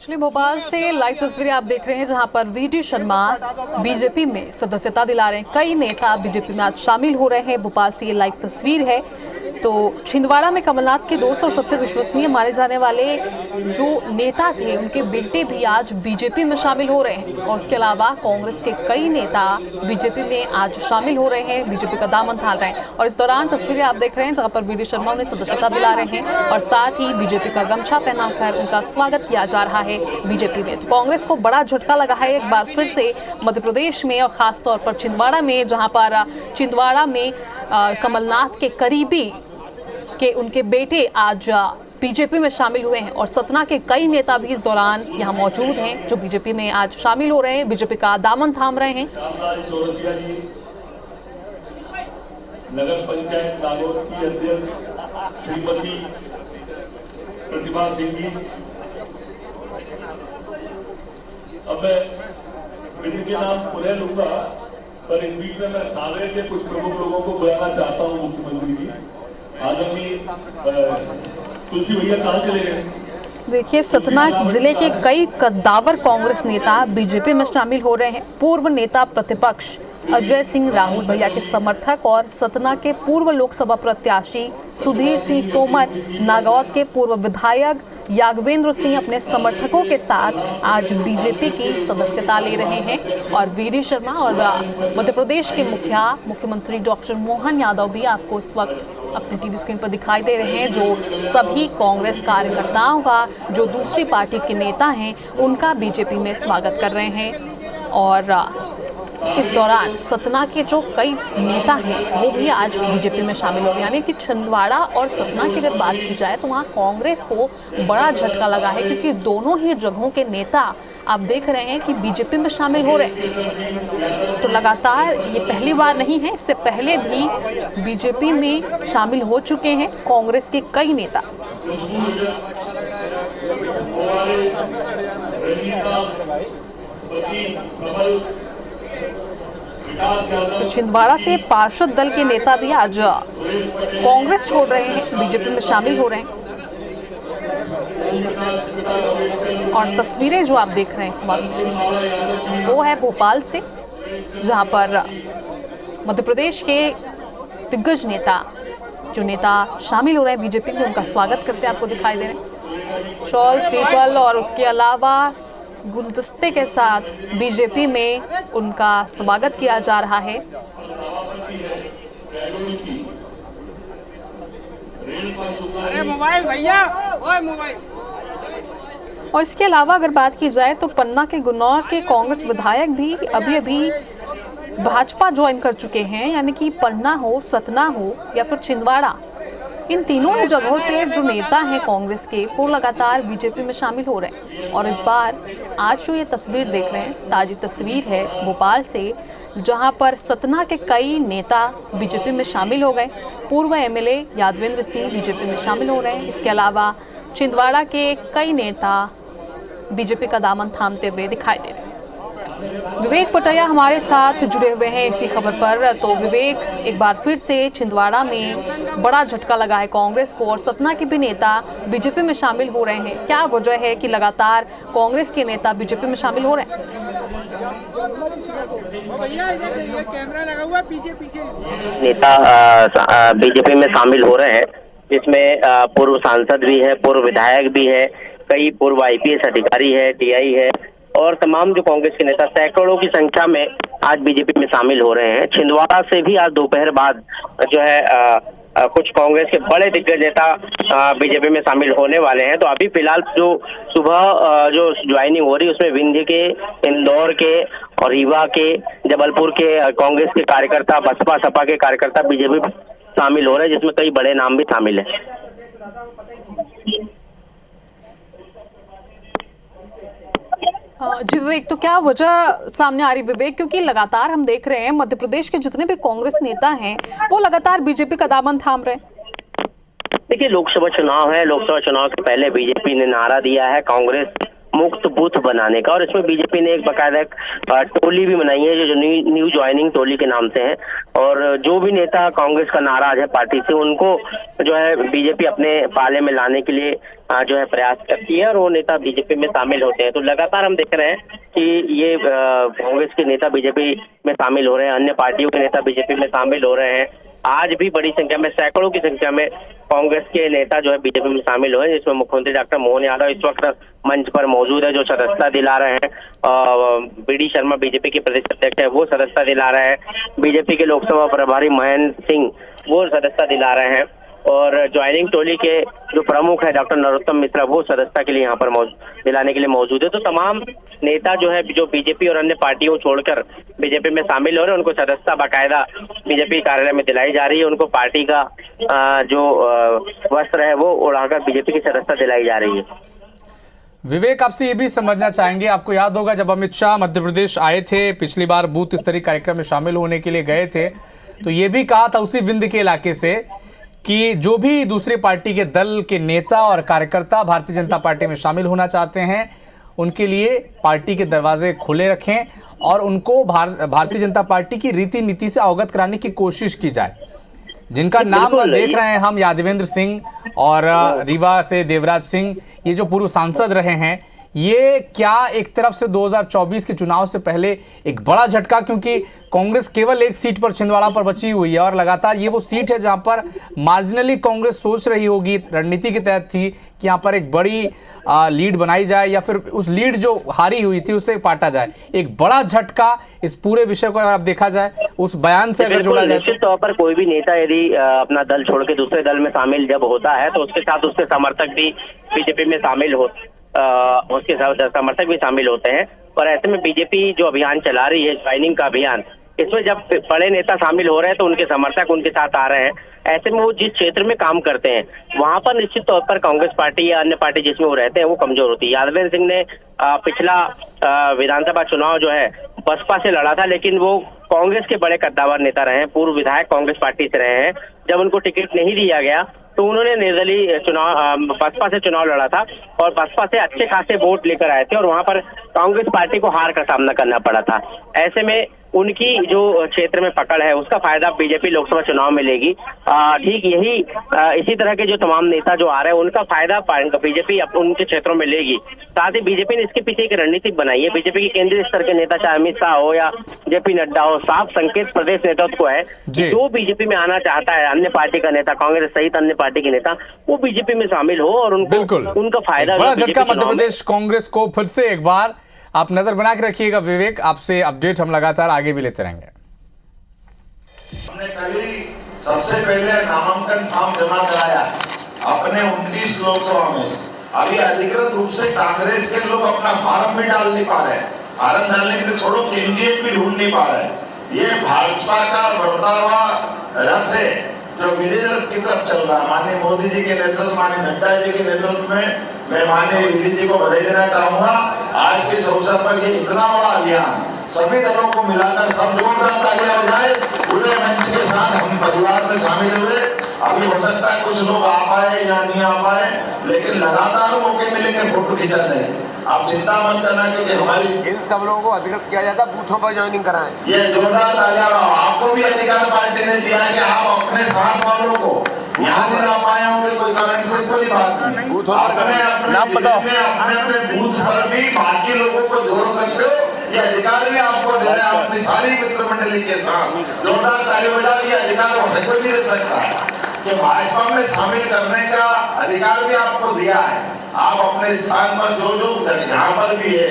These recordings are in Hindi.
चलिए भोपाल से लाइव तस्वीरें आप देख रहे हैं जहां पर वीडी शर्मा बीजेपी में सदस्यता दिला रहे हैं। कई नेता बीजेपी में आज शामिल हो रहे हैं। भोपाल से ये लाइव तस्वीर है। तो छिंदवाड़ा में कमलनाथ के दोस्त और सबसे विश्वसनीय माने जाने वाले जो नेता थे उनके बेटे भी आज बीजेपी में शामिल हो रहे हैं और उसके अलावा कांग्रेस के कई नेता बीजेपी में आज शामिल हो रहे हैं, बीजेपी का दामन थाम रहे हैं। और इस दौरान तस्वीरें आप देख रहे हैं जहां पर वीडी शर्मा उन्हें सदस्यता दिला रहे हैं और साथ ही बीजेपी का गमछा पहनाकर उनका स्वागत किया जा रहा है बीजेपी में। तो कांग्रेस को बड़ा झटका लगा है एक बार फिर से मध्य प्रदेश में और खासतौर पर छिंदवाड़ा में, जहां पर छिंदवाड़ा में कमलनाथ के करीबी के उनके बेटे आज बीजेपी में शामिल हुए हैं और सतना के कई नेता भी इस दौरान यहां मौजूद हैं जो बीजेपी में आज शामिल हो रहे हैं, बीजेपी का दामन थाम रहे हैं। नगर पंचायत नागौर की अध्यक्ष श्रीमती प्रतिभा सिंह जी। अब मैं विधि के नाम पुनः लूंगा, पर इस बीच में मैं सावेर के कुछ प्रमुख लोगों को बुलाना चाहता हूं। मुख्यमंत्री जी आदरणीय तुलसी भैया कहाँ चले गए? देखिए, सतना जिले के कई कद्दावर कांग्रेस नेता बीजेपी में शामिल हो रहे हैं। पूर्व नेता प्रतिपक्ष अजय सिंह राहुल भैया के समर्थक और सतना के पूर्व लोकसभा प्रत्याशी सुधीर सिंह तोमर, नागौर के पूर्व विधायक यागवेंद्र सिंह अपने समर्थकों के साथ आज बीजेपी की सदस्यता ले रहे हैं। और वीडी शर्मा और मध्य प्रदेश के मुख्यमंत्री डॉक्टर मोहन यादव भी आपको इस वक्त अपनी टीवी स्क्रीन पर दिखाई दे रहे हैं, जो सभी कांग्रेस कार्यकर्ताओं का, जो दूसरी पार्टी के नेता हैं, उनका बीजेपी में स्वागत कर रहे हैं। और इस दौरान सतना के जो कई नेता हैं वो भी आज बीजेपी में शामिल हो गए। यानी कि छिंदवाड़ा और सतना की अगर बात की जाए तो वहाँ कांग्रेस को बड़ा झटका लगा है, क्योंकि दोनों ही जगहों के नेता आप देख रहे हैं कि बीजेपी में शामिल हो रहे हैं। तो लगातार ये पहली बार नहीं है, इससे पहले भी बीजेपी में शामिल हो चुके हैं कांग्रेस के कई नेता। तो छिंदवाड़ा से पार्षद दल के नेता भी आज कांग्रेस छोड़ रहे हैं, बीजेपी में शामिल हो रहे हैं। और तस्वीरें जो आप देख रहे हैं इस वक्त वो है भोपाल से, जहां पर मध्य प्रदेश के दिग्गज नेता, जो नेता शामिल हो रहे हैं बीजेपी में, उनका स्वागत करते आपको दिखाई दे रहे हैं। शॉल, श्रीफल और उसके अलावा गुलदस्ते के साथ बीजेपी में उनका स्वागत किया जा रहा है। अरे मोबाइल भैया, ओए मोबाइल। और इसके अलावा अगर बात की जाए तो पन्ना के गुन्नौर के कांग्रेस विधायक भी अभी भाजपा ज्वाइन कर चुके हैं। यानी कि पन्ना हो, सतना हो या फिर छिंदवाड़ा, इन तीनों ही जगहों से जो नेता हैं कांग्रेस के, वो लगातार बीजेपी में शामिल हो रहे हैं। और इस बार आज जो ये तस्वीर देख रहे हैं, ताजी तस्वीर है भोपाल से, जहां पर सतना के कई नेता बीजेपी में शामिल हो गए। पूर्व एमएलए यादवेंद्र सिंह बीजेपी में शामिल हो रहे हैं। इसके अलावा छिंदवाड़ा के कई नेता बीजेपी का दामन थामते हुए दिखाई दे रहे हैं। विवेक पटैया हमारे साथ जुड़े हुए हैं इसी खबर पर। तो विवेक, एक बार फिर से छिंदवाड़ा में बड़ा झटका लगा है कांग्रेस को और सतना के भी नेता बीजेपी में शामिल हो रहे हैं। क्या वजह है कि लगातार कांग्रेस के नेता बीजेपी में शामिल हो रहे हैं? नेता बीजेपी में शामिल हो रहे हैं, जिसमें पूर्व सांसद भी है, पूर्व विधायक भी है, कई पूर्व आईपीएस अधिकारी है, टीआई है और तमाम जो कांग्रेस के नेता सैकड़ों की संख्या में आज बीजेपी में शामिल हो रहे हैं। छिंदवाड़ा से भी आज दोपहर बाद जो है कुछ कांग्रेस के बड़े दिग्गज नेता बीजेपी में शामिल होने वाले हैं। तो अभी फिलहाल जो सुबह जो ज्वाइनिंग हो रही है उसमें विंध्य के, इंदौर के और रीवा के, जबलपुर के कांग्रेस के कार्यकर्ता, बसपा सपा के कार्यकर्ता बीजेपी में शामिल हो रहे हैं, जिसमें कई बड़े नाम भी शामिल है। जी विवेक, तो क्या वजह सामने आ रही विवेक, क्योंकि लगातार हम देख रहे हैं मध्य प्रदेश के जितने भी कांग्रेस नेता हैं वो लगातार बीजेपी का दामन थाम रहे हैं। देखिए, लोकसभा चुनाव है, लोकसभा चुनाव से पहले बीजेपी ने नारा दिया है कांग्रेस मुक्त बूथ बनाने का। और इसमें बीजेपी ने एक बाकायदा टोली भी बनाई है जो न्यू ज्वाइनिंग टोली के नाम से है। और जो भी नेता कांग्रेस का नाराज है पार्टी से, उनको जो है बीजेपी अपने पाले में लाने के लिए जो है प्रयास करती है और वो नेता बीजेपी में शामिल होते हैं। तो लगातार हम देख रहे हैं कि ये कांग्रेस के नेता बीजेपी में शामिल हो रहे हैं, अन्य पार्टियों के नेता बीजेपी में शामिल हो रहे हैं। आज भी बड़ी संख्या में, सैकड़ों की संख्या में कांग्रेस के नेता जो है बीजेपी में शामिल हुए, जिसमें मुख्यमंत्री डॉक्टर मोहन यादव इस वक्त मंच पर मौजूद है, जो सदस्यता दिला रहे हैं। बी.डी. शर्मा बीजेपी के प्रदेश अध्यक्ष है, वो सदस्यता दिला रहे हैं। बीजेपी के लोकसभा प्रभारी महेंद्र सिंह वो सदस्यता दिला रहे हैं। और ज्वाइनिंग टोली के जो प्रमुख है डॉक्टर नरोत्तम मिश्रा, वो सदस्यता के लिए यहाँ पर दिलाने के लिए मौजूद है। तो तमाम नेता जो है जो बीजेपी और अन्य पार्टियों छोड़कर बीजेपी में शामिल हो रहे हैं, उनको सदस्यता बाकायदा बीजेपी कार्यालय में दिलाई जा रही है। उनको पार्टी का जो वस्त्र है वो उड़ाकर बीजेपी की सदस्यता दिलाई जा रही है। विवेक, आपसे ये भी समझना चाहेंगे, आपको याद होगा जब अमित शाह मध्य प्रदेश आए थे, पिछली बार बूथ स्तरीय कार्यक्रम में शामिल होने के लिए गए थे, तो ये भी कहा था उसी विंध्य के इलाके से कि जो भी दूसरी पार्टी के दल के नेता और कार्यकर्ता भारतीय जनता पार्टी में शामिल होना चाहते हैं, उनके लिए पार्टी के दरवाजे खुले रखें और उनको भारतीय जनता पार्टी की रीति नीति से अवगत कराने की कोशिश की जाए। जिनका नाम देख रहे हैं हम, यादवेंद्र सिंह और रीवा से देवराज सिंह, ये जो पूर्व सांसद रहे हैं, ये क्या एक तरफ से 2024 के चुनाव से पहले एक बड़ा झटका, क्योंकि कांग्रेस केवल एक सीट पर छिंदवाड़ा पर बची हुई है और लगातार ये वो सीट है जहां पर मार्जिनली कांग्रेस सोच रही होगी, रणनीति के तहत थी कि यहां पर एक बड़ी लीड बनाई जाए या फिर उस लीड जो हारी हुई थी उससे पाटा जाए। एक बड़ा झटका इस पूरे विषय को अगर आप देखा जाए, उस बयान से अगर जोड़ा जाए, निश्चित तौर पर कोई भी नेता यदि अपना दल छोड़ के दूसरे दल में शामिल जब होता है तो उसके साथ उसके समर्थक भी बीजेपी में शामिल उसके समर्थक भी शामिल होते हैं। और ऐसे में बीजेपी जो अभियान चला रही है, ज्वाइनिंग का अभियान, इसमें जब बड़े नेता शामिल हो रहे हैं तो उनके समर्थक उनके साथ आ रहे हैं। ऐसे में वो जिस क्षेत्र में काम करते हैं वहां पर निश्चित तौर पर कांग्रेस पार्टी या अन्य पार्टी जिसमें वो रहते हैं वो कमजोर होती है। यादवेंद्र सिंह ने पिछला विधानसभा चुनाव जो है बसपा से लड़ा था, लेकिन वो कांग्रेस के बड़े कद्दावर नेता रहे हैं, पूर्व विधायक कांग्रेस पार्टी से रहे हैं। जब उनको टिकट नहीं दिया गया तो उन्होंने निर्दलीय चुनाव बसपा से चुनाव लड़ा था और बसपा से अच्छे खासे वोट लेकर आए थे और वहां पर कांग्रेस पार्टी को हार का सामना करना पड़ा था। ऐसे में उनकी जो क्षेत्र में पकड़ है उसका फायदा बीजेपी लोकसभा चुनाव में लेगी। ठीक यही इसी तरह के जो तमाम नेता जो आ रहे हैं उनका फायदा बीजेपी उनके क्षेत्रों में लेगी। साथ ही बीजेपी ने इसके पीछे एक रणनीति बनाई है। बीजेपी के केंद्रीय स्तर के नेता चाहे अमित शाह हो या जेपी नड्डा हो, साफ संकेत प्रदेश नेतृत्व को है जो बीजेपी में आना चाहता है, अन्य पार्टी का नेता, कांग्रेस सहित अन्य पार्टी के नेता, वो बीजेपी में शामिल हो और उनका फायदा। बड़ा झटका मध्य प्रदेश कांग्रेस को फिर से एक बार। आप नजर बना के रखिएगा विवेक, आपसे अपडेट हम लगातार आगे भी लेते रहेंगे। हमने कल ही सबसे पहले नामांकन फॉर्म जमा कराया अपने 29 लोकसभा में से। अभी अधिकृत रूप से कांग्रेस के लोग अपना फॉर्म भी डाल नहीं पा रहे हैं। फॉर्म डालने के तो छोड़ो, कैंडिडेट भी ढूंढ नहीं पा रहे हैं। ये भाजपा का बढ़ता हुआ रथ है जो विजय रथ की तरफ चल रहा है। माननीय मोदी जी के नेतृत्व, माननीय नड्डा जी के नेतृत्व में मैं माननीय वीडी जी को बधाई देना चाहूंगा। आज के इस अवसर पर ये इतना बड़ा अभियान सभी दलों को मिलाकर सब जोरदार तालियां बजाए, पूरे मंच के साथ हम परिवार में शामिल हुए। अभी हो सकता है कुछ लोग आ पाए या नहीं आ पाए, लेकिन लगातार मौके मिलेंगे फोटो खिंचाने के। आप चिंता मत करना क्योंकि हमारी इन सब लोगों को अधिकृत किया जाता है, बूथों पर ज्वाइनिंग कराएं। ये जोरदार तालियां। आपको भी अधिकार पार्टी ने दिया है कि आप अपने साथ वालों को यहाँ नहीं ला पाए होंगे, कोई कारण से कोई बात नहीं, अपने बूथ पर भी बाकी लोगों को जोड़ सकते हो। ये अधिकार भी आपको दे रहे हैं अपनी सारी मित्र मंडली के साथ। जोरदार ताली बजा, ये अधिकार होने को नहीं रह सकता कि भाजपा में शामिल करने का अधिकार भी आपको दिया है। आप अपने स्थान पर जो जहाँ पर भी है,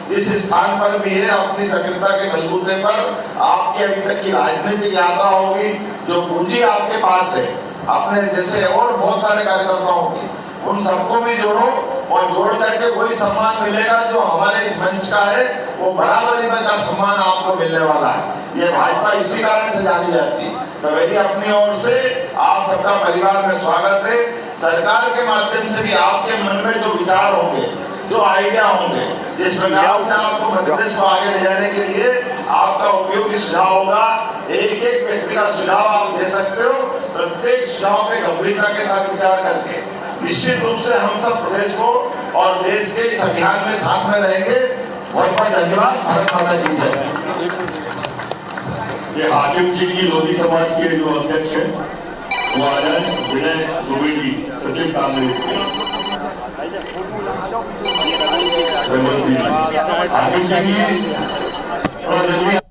जिस स्थान पर भी है, अपनी सक्रियता के बलबूते पर आपकी अभी तक की राजनीतिक यात्रा होगी, जो पूंजी आपके पास है अपने जैसे और बहुत सारे कार्यकर्ताओं की, उन सबको भी जोड़ो और जोड़ करके वही सम्मान मिलेगा जो हमारे इस मंच का है। वो बराबरी का सम्मान आपको मिलने वाला है। ये भाजपा इसी कारण से जानी जाती है। तो मेरी अपनी ओर से आप सबका परिवार में स्वागत है। सरकार के माध्यम से भी आपके मन में जो विचार होंगे, जो आइडिया होंगे, जिस प्रकार से आपको मध्य प्रदेश को आगे ले जाने के लिए आपका उपयोगी सुझाव होगा, एक एक व्यक्ति का सुझाव आप दे सकते हो। प्रत्येक सुझाव पे गंभीरता के साथ विचार करके निश्चित रूप से हम सब प्रदेश को और देश के इस अभियान में साथ में रहेंगे। बहुत बहुत धन्यवाद। भारत माता की जय। ये हाकिम सिंह जी लोधी समाज के जो अध्यक्ष हैं वो आ जाए। विनय दुबे जी सचिव कांग्रेस के, हेमंत सिंह जी, हाकिम सिंह जी थोड़ा जल्दी